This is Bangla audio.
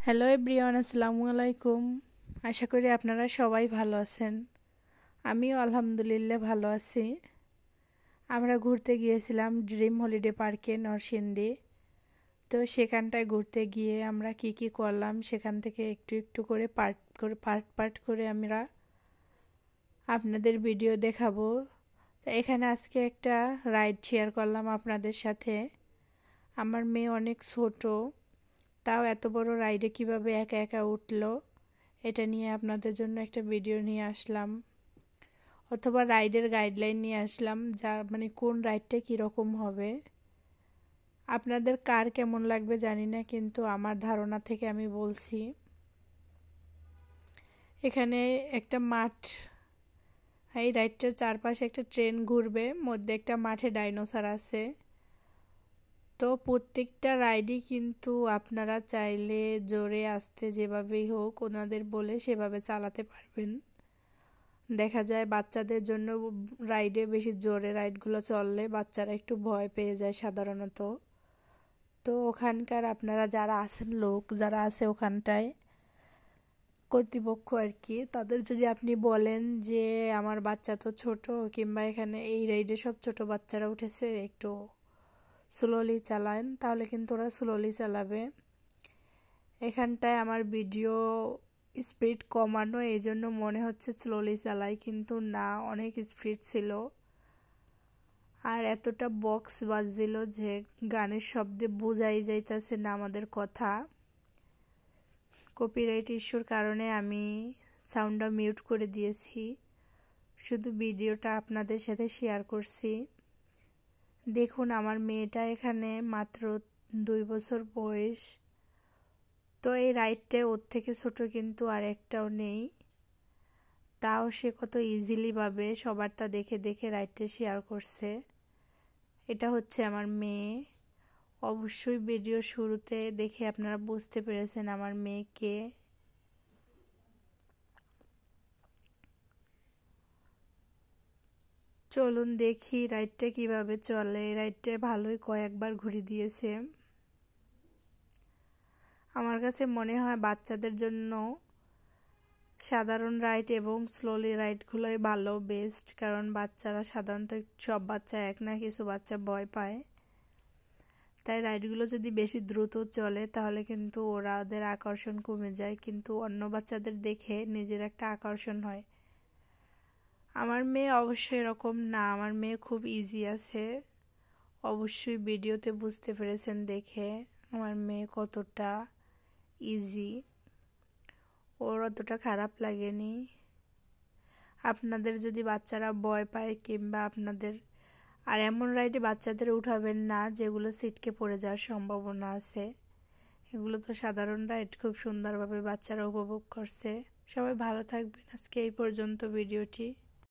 হ্যালো এভরিওয়ান, আসসালামু আলাইকুম। আশা করি আপনারা সবাই ভালো আছেন। আমিও আলহামদুলিল্লাহ ভালো আছি। আমরা ঘুরতে গিয়েছিলাম ড্রিম হলিডে পার্কে নরসিংদী। তো সেখানটায় ঘুরতে গিয়ে আমরা কি কি করলাম সেখান থেকে একটু একটু করে পার্ট করে আমরা আপনাদের ভিডিও দেখাবো। তো এখানে আজকে একটা রাইড শেয়ার করলাম আপনাদের সাথে। আমার মেয়ে অনেক ছোট, তাও এত বড় রাইডে কিভাবে একা একা উঠলো এটা নিয়ে আপনাদের জন্য একটা ভিডিও নিয়ে আসলাম, অথবা রাইডের গাইডলাইন নিয়ে আসলাম, যা মানে কোন রাইডটা কীরকম হবে। আপনাদের কার কেমন লাগবে জানি না, কিন্তু আমার ধারণা থেকে আমি বলছি। এখানে একটা মাঠ, এই রাইডটার চারপাশে একটা ট্রেন ঘুরবে, মধ্যে একটা মাঠে ডাইনোসর আছে। তো প্রত্যেকটা রাইডই কিন্তু আপনারা চাইলে জোরে আস্তে যেভাবেই হোক ওনাদের বলে সেভাবে চালাতে পারবেন। দেখা যায় বাচ্চাদের জন্য রাইডে বেশি জোরে রাইডগুলো চললে বাচ্চারা একটু ভয় পেয়ে যায় সাধারণত। তো ওখানকার আপনারা যারা আছেন, লোক যারা আছে ওখানটায়, কর্তৃপক্ষ আর কি, তাদের যদি আপনি বলেন যে আমার বাচ্চা তো ছোট, কিংবা এখানে এই রাইডে সব ছোট বাচ্চারা উঠেছে, একটু স্লোলি চালান, তাহলে কিন্তু ওরা স্লোলি চালাবে। এখানটায় আমার ভিডিও স্পিড কমানো, এই জন্য মনে হচ্ছে স্লোলি চালাই, কিন্তু না, অনেক স্পিড ছিল। আর এতটা বক্স বাজছিল যে গানের শব্দে বোঝাই যাইতেছে না আমাদের কথা। কপিরাইট ইস্যুর কারণে আমি সাউন্ডটা মিউট করে দিয়েছি, শুধু ভিডিওটা আপনাদের সাথে শেয়ার করছি। দেখুন, আমার মেয়েটা এখানে মাত্র 2 বছর বয়স। তো এই রাইডটা ওর থেকে ছোট কিন্তু আর একটাও নেই, তাও সে কত ইজিলি ভাবে সবারটা দেখে দেখে রাইডটা শেয়ার করছে। এটা হচ্ছে আমার মেয়ে। অবশ্যই ভিডিও শুরুতে দেখে আপনারা বুঝতে পেরেছেন আমার মেয়েকে। চলুন দেখি রাইডটা কিভাবে চলে। রাইডটা ভালোই কয়েকবার ঘুরে দিয়েছে। আমার কাছে মনে হয় বাচ্চাদের জন্য সাধারণ রাইড এবং স্লোলি রাইডগুলোই ভালো, বেস্ট। কারণ বাচ্চারা সাধারণত, সব বাচ্চা এক না, কিছু বাচ্চা ভয় পায়। তাই রাইডগুলো যদি বেশি দ্রুত চলে তাহলে কিন্তু ওদের আকর্ষণ কমে যায়, কিন্তু অন্য বাচ্চাদের দেখে নিজের একটা আকর্ষণ হয়। আমার মেয়ে অবশ্য এরকম না, আমার মেয়ে খুব ইজি আছে। অবশ্যই ভিডিওতে বুঝতে পেরেছেন দেখে আমার মেয়ে কতটা ইজি, ওর অতটা খারাপ লাগেনি। আপনাদের যদি বাচ্চারা ভয় পায় কিংবা আপনাদের, আর এমন রাইডে বাচ্চাদের উঠাবেন না যেগুলো সিটকে পড়ে যাওয়ার সম্ভাবনা আছে। এগুলো তো সাধারণ রাইড, খুব সুন্দরভাবে বাচ্চারা উপভোগ করছে। সবাই ভালো থাকবেন। আজকে এই পর্যন্ত ভিডিওটি।